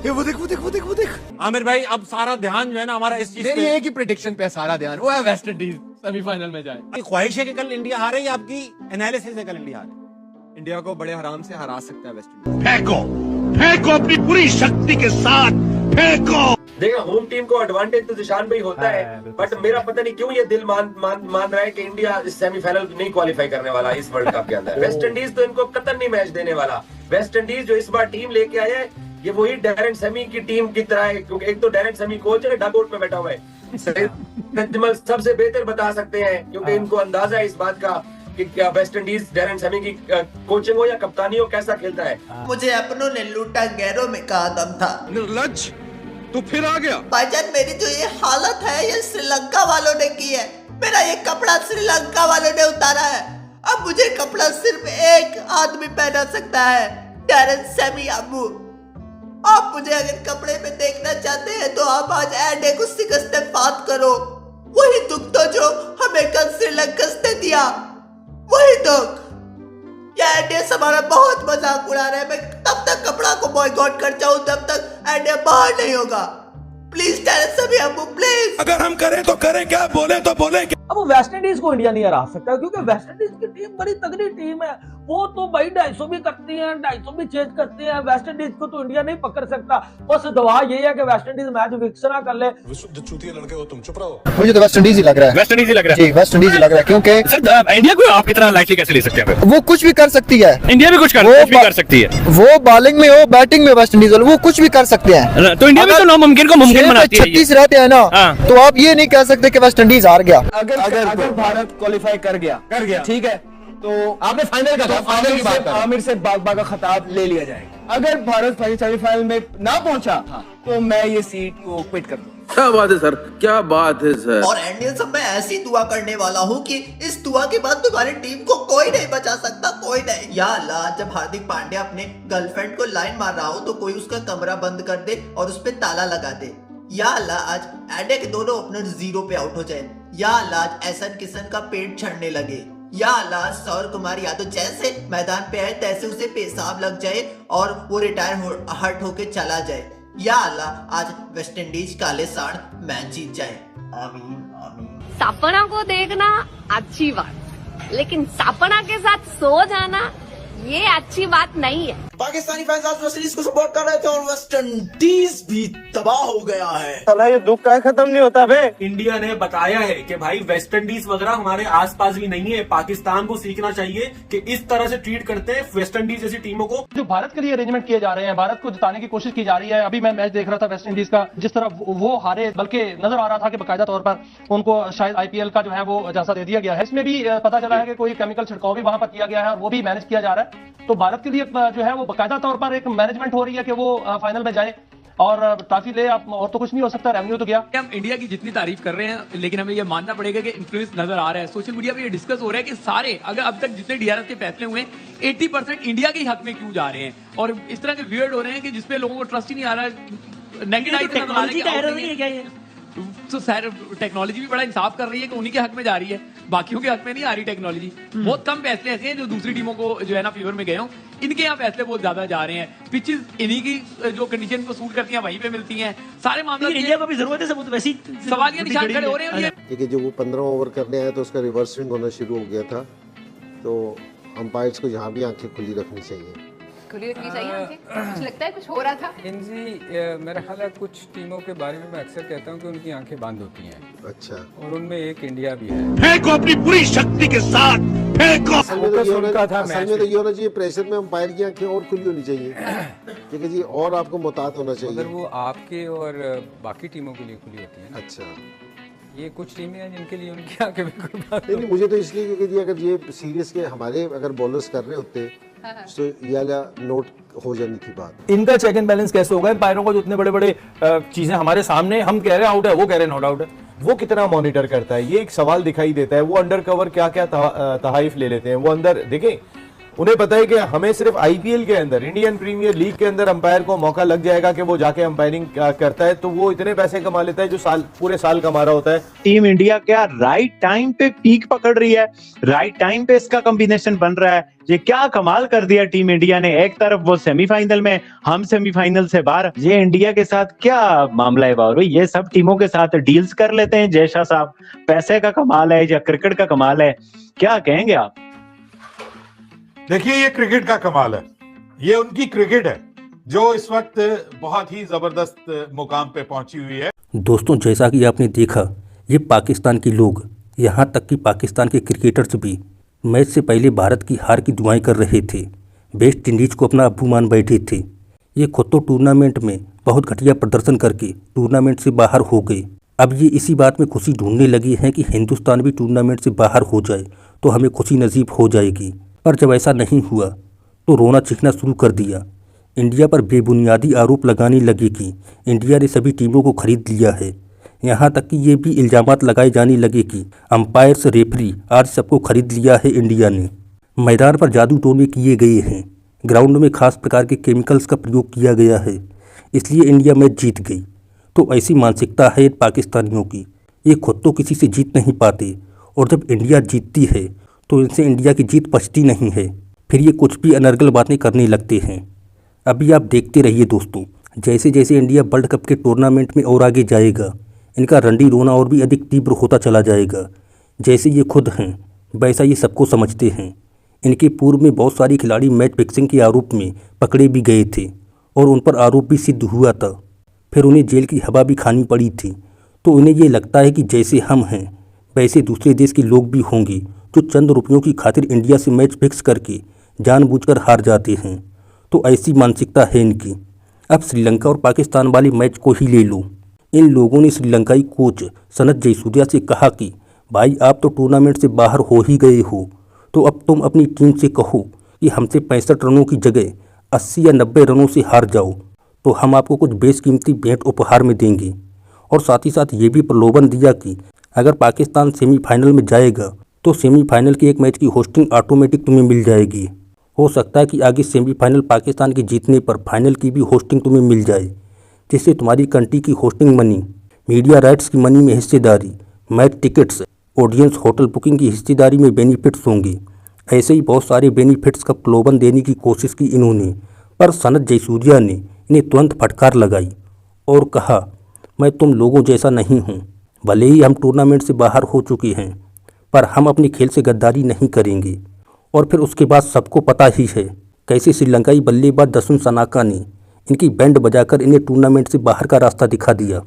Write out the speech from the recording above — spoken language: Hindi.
वो देख वो देख वो देख वो देख। आमिर भाई अब सारा ध्यान जो है ना हमारा इस चीज मेरी पे एक ही प्रेडिक्शन पे सारा ध्यान, वो है वेस्ट इंडीज सेमीफाइनल में जाए। की ख्वाहिश है कि कल इंडिया हारे या आपकी एनालिसिस है कल इंडिया हारे? इंडिया को बड़े आराम से हरा सकता है वेस्ट इंडीज। फेंको फेंको अपनी पूरी शक्ति के साथ फेंको। देखा होम टीम को एडवांटेज तो निशान भाई होता है, बट मेरा पता नहीं क्यों ये दिल मान रहा है कि इंडिया इस सेमीफाइनल नहीं क्वालिफाई करने वाला इस वर्ल्ड कप के अंदर। वेस्ट इंडीज तो इनको कतई नहीं मैच देने वाला। वेस्ट इंडीज जो इस बार टीम लेके आया है ये वही डैरेन सेमी की टीम की तरह है, क्योंकि एक तो डैरेन सेमी कोच है, डगआउट में बैठा हुआ है। तजमल सबसे बेहतर बता सकते हैं, क्योंकि इनको अंदाजा है इस बात का कि क्या वेस्ट इंडीज डैरेन सेमी की कोचिंग हो या कप्तानी हो कैसा खेलता है। मुझे अपनों ने लूटा, गैरों में कहा दम था। निर्लज तू फिर आ गया। भाईजान मेरी जो ये हालत है ये श्रीलंका वालों ने की है। मेरा ये कपड़ा श्रीलंका वालों ने उतारा है। अब मुझे कपड़ा सिर्फ एक आदमी पहना सकता है, डैरेन सेमी अबू। आप मुझे अगर कपड़े में देखना चाहते हैं तो आप आज एडे को शिकस्त फात करो। वही दुख तो जो हमें कल श्रीलंका ने दिया, वही दुख। ये एडे हमारा बहुत मजाक उड़ा रहे हैं। मैं तब तक कपड़ा को बॉयकॉट कर जाऊं तब तक एडे बाहर नहीं होगा। प्लीज डैरेन सेमी अबू प्लीज। अगर हम करें तो करें क्या, बोले तो बोले क्या। अब वेस्ट इंडीज को इंडिया नहीं हरा सकता, क्योंकि वेस्ट इंडीज की टीम बड़ी तगड़ी टीम है। वो तो भाई 250 भी करती है, 250 भी चेज करती है। वेस्ट इंडीज को तो इंडिया नहीं पकड़ सकता। बस दवा ये है कि वेस्ट इंडीज मैच फिक्स ना कर ले। विशुद्ध चूतिया लड़के हो तुम, चुप रहो। मुझे तो वेस्ट इंडीज ही लग रहा है। वेस्ट इंडीज ही लग रहा जी वेस्ट इंडीज ही लग रहा है, क्योंकि इंडिया को आप कितना लाइटली कैसे ले सकते हैं? वो कुछ भी कर सकती है। इंडिया भी कुछ कर सकती है। वो बॉलिंग में हो बैटिंग में वेस्ट इंडीज वाले वो कुछ भी कर सकते हैं। तो इंडिया भी तो नामुमकिन को मुमकिन बनाती है। 36 रहते हैं ना, तो आप ये नहीं कह सकते कि वेस्ट इंडीज हार गया। अगर भारत क्वालिफाई कर गया ठीक है, तो आपने फाइनल का फाइनल की बात आमिर से बागबा का खिताब ले लिया जाएगा। अगर भारत सेमीफाइनल में ना पहुंचा तो मैं ये सीट को क्विट कर दूंगा। क्या बात है सर, क्या बात है सर। और इंडियन सब मैं ऐसी दुआ करने वाला हूँ कि इस दुआ के बाद तुम्हारी टीम को कोई नहीं बचा सकता, कोई नहीं। या अल्लाह, जब हार्दिक पांड्या अपने गर्लफ्रेंड को लाइन मार रहा हो तो कोई उसका कमरा बंद कर दे और उस पर ताला लगा दे। या अल्लाह, आज एडे के दोनों ओपनर 0 पे आउट हो जाए। या अल्लाह, आज एहसन किशन का पेट छड़ने लगे। या अल्लाह, सौर कुमार यादव जैसे मैदान पे आए तैसे उसे पेशाब लग जाए और वो रिटायर हर्ट होके चला जाए। या अल्लाह, आज वेस्ट इंडीज काले साड़ मैच जीत जाए। आमीन आमीन। सपना को देखना अच्छी बात, लेकिन सपना के साथ सो जाना ये अच्छी बात नहीं है। पाकिस्तानी फैंस आज वेस्ट इंडीज को सपोर्ट कर रहे थे और वेस्ट इंडीज भी तबाह हो गया है। साला ये दुख का खत्म नहीं होता बे। इंडिया ने बताया है कि भाई वेस्ट इंडीज वगैरह हमारे आसपास भी नहीं है। पाकिस्तान को सीखना चाहिए कि इस तरह से ट्रीट करते हैं वेस्ट इंडीज जैसी टीमों को। जो भारत के लिए अरेंजमेंट किए जा रहे हैं, भारत को जिताने की कोशिश की जा रही है। अभी मैं मैच देख रहा था वेस्ट इंडीज का, जिस तरह वो हारे, बल्कि नजर आ रहा था कि बाकायदा तौर पर उनको शायद IPL का जो है वो अजाजा दे दिया गया है। इसमें भी पता चला है कि कोई केमिकल छिड़काव भी वहां पर किया गया है और वो भी मैनेज किया जा रहा है। तो भारत के लिए जो है वो बाकायदा तौर पर एक मैनेजमेंट हो रही है कि वो फाइनल में जाए और ट्रॉफी ले। और तो कुछ नहीं हो सकता, रेवेन्यू तो गया। हम इंडिया की जितनी तारीफ कर रहे हैं, लेकिन हमें ये मानना पड़ेगा कि इन्फ्लुएंस नजर आ रहा है। सोशल मीडिया पे ये डिस्कस हो रहा है कि सारे, अगर अब तक जितने DRS के फैसले हुए 80% इंडिया के हक में क्यों जा रहे हैं, और इस तरह के वियर्ड हो रहे हैं कि जिसपे लोगों को ट्रस्ट ही नहीं आ रहा है। नेगेटिव तो सर टेक्नोलॉजी भी बड़ा इंसाफ कर रही है कि उन्हीं के हक में जा रही है, बाकियों के हक में नहीं आ रही टेक्नोलॉजी। बहुत कम फैसले ऐसे हैं जो दूसरी टीमों को जो है ना फेवर में गए हों, इनके यहाँ फैसले बहुत ज्यादा जा रहे हैं। पिचेस इन्हीं की जो कंडीशन को सूट करती हैं वहीं पे मिलती हैं। सारे मामले इंडिया को भी जरूरत है, सब वैसी सवाल ये निशान खड़े हो रहे हैं। देखिए, जो वो 15 ओवर करने आए तो उसका रिवर्स स्विंग होना शुरू हो गया था, तो अंपायर्स को यहाँ भी आंखें खुली रखनी चाहिए। खुली रखनी चाहिए आंखें। कुछ लगता है कुछ हो रहा था। मेरा ख्याल है कुछ टीमों के बारे में मैं अक्सर कहता हूँ कि उनकी आंखें बंद होती हैं। अच्छा। और उनमें एक इंडिया भी है। फेंको अपनी पूरी शक्ति के साथ फेंको। असल में तो ये होना चाहिए, प्रेशर में अंपायर की आंखें और खुली होनी चाहिए, ठीक है जी, और आपको मुतात होना चाहिए। अगर वो आपके और बाकी टीमों के लिए खुली होती है ना। अच्छा। ये कुछ टीमें हैं जिनके लिए उनकी आंखें बिल्कुल बंद। नहीं, मुझे तो इसलिए क्योंकि जी अगर ये सीरीज के हमारे अगर बॉलर्स कर रहे होते तो ये नोट हो जानी थी बात। इनका चेक एंड बैलेंस कैसे होगा? एम्पायरों को जो इतने बड़े बड़े चीजें हमारे सामने, हम कह रहे हैं आउट है, वो कह रहे हैं नॉट आउट है, वो कितना मॉनिटर करता है, ये एक सवाल दिखाई देता है। वो अंडर कवर क्या क्या तहाइफ ले लेते हैं। वो अंदर देखें, उन्हें पता है कि हमें सिर्फ आईपीएल के अंदर, इंडियन प्रीमियर लीग के अंदर अंपायर को मौका लग जाएगा कि वो जाके अंपायरिंग करता है, तो वो इतने पैसे कमा लेता है जो पूरे साल कमा रहा होता है। टीम इंडिया क्या राइट टाइम पे पीक पकड़ रही है, राइट टाइम पे इसका कॉम्बिनेशन बन रहा है। ये क्या कमाल कर दिया टीम इंडिया ने। एक तरफ वो सेमीफाइनल में, हम सेमीफाइनल से बाहर। ये इंडिया के साथ क्या मामला है बाबू? ये सब टीमों के साथ डील्स कर लेते हैं जयशाह साहब। पैसे का कमाल है या क्रिकेट का कमाल है, क्या कहेंगे आप? देखिए, ये क्रिकेट का कमाल है, ये उनकी क्रिकेट है जो इस वक्त बहुत ही जबरदस्त मुकाम पे पहुंची हुई है। दोस्तों, जैसा कि आपने देखा, ये पाकिस्तान के लोग, यहाँ तक कि पाकिस्तान के क्रिकेटर्स भी मैच से पहले भारत की हार की दुआएं कर रहे थे। वेस्ट इंडीज़ को अपना अब्बू मान बैठे थे। ये खुद तो टूर्नामेंट में बहुत घटिया प्रदर्शन करके टूर्नामेंट से बाहर हो गए। अब ये इसी बात में खुशी ढूंढने लगी हैं कि हिंदुस्तान भी टूर्नामेंट से बाहर हो जाए तो हमें खुशी नसीब हो जाएगी। पर जब ऐसा नहीं हुआ तो रोना चीखना शुरू कर दिया। इंडिया पर बेबुनियादी आरोप लगाने लगे कि इंडिया ने सभी टीमों को खरीद लिया है। यहाँ तक कि ये भी इल्ज़ामात लगाए जाने लगे कि अंपायर्स, रेफरी आज सबको खरीद लिया है इंडिया ने। मैदान पर जादू टोने किए गए हैं, ग्राउंड में खास प्रकार के केमिकल्स का प्रयोग किया गया है, इसलिए इंडिया मैच जीत गई। तो ऐसी मानसिकता है पाकिस्तानियों की। ये खुद तो किसी से जीत नहीं पाते और जब इंडिया जीतती है तो इनसे इंडिया की जीत पचती नहीं है। फिर ये कुछ भी अनर्गल बातें करने लगते हैं। अभी आप देखते रहिए दोस्तों, जैसे जैसे इंडिया वर्ल्ड कप के टूर्नामेंट में और आगे जाएगा, इनका रंडी रोना और भी अधिक तीव्र होता चला जाएगा। जैसे ये खुद हैं वैसा ये सबको समझते हैं। इनके पूर्व में बहुत सारे खिलाड़ी मैच फिक्सिंग के आरोप में पकड़े भी गए थे और उन पर आरोप भी सिद्ध हुआ था। फिर उन्हें जेल की हवा भी खानी पड़ी थी। तो इन्हें ये लगता है कि जैसे हम हैं वैसे दूसरे देश के लोग भी होंगे जो चंद रुपयों की खातिर इंडिया से मैच फिक्स करके जानबूझकर हार जाते हैं। तो ऐसी मानसिकता है इनकी। अब श्रीलंका और पाकिस्तान वाले मैच को ही ले लो। इन लोगों ने श्रीलंकाई कोच सनत जयसूर्या से कहा कि भाई आप तो टूर्नामेंट से बाहर हो ही गए हो, तो अब तुम अपनी टीम से कहो कि हमसे 65 रनों की जगह 80 या 90 रनों से हार जाओ तो हम आपको कुछ बेशकीमती भेंट उपहार में देंगे। और साथ ही साथ ये भी प्रलोभन दिया कि अगर पाकिस्तान सेमीफाइनल में जाएगा तो सेमीफाइनल के एक मैच की होस्टिंग ऑटोमेटिक तुम्हें मिल जाएगी। हो सकता है कि आगे सेमीफाइनल पाकिस्तान के जीतने पर फाइनल की भी होस्टिंग तुम्हें मिल जाए, जिससे तुम्हारी कंट्री की होस्टिंग मनी, मीडिया राइट्स की मनी में हिस्सेदारी, match tickets, audience, hotel booking की हिस्सेदारी में बेनिफिट्स होंगे। ऐसे ही बहुत सारे बेनिफिट्स का प्रलोभन देने की कोशिश की इन्होंने, पर सनत जयसूर्या ने इन्हें तुरंत फटकार लगाई और कहा मैं तुम लोगों जैसा नहीं हूँ। भले ही हम टूर्नामेंट से बाहर हो चुके हैं पर हम अपने खेल से गद्दारी नहीं करेंगे। और फिर उसके बाद सबको पता ही है कैसे श्रीलंकाई बल्लेबाज दसुन सनाका ने इनकी बैंड बजाकर इन्हें टूर्नामेंट से बाहर का रास्ता दिखा दिया।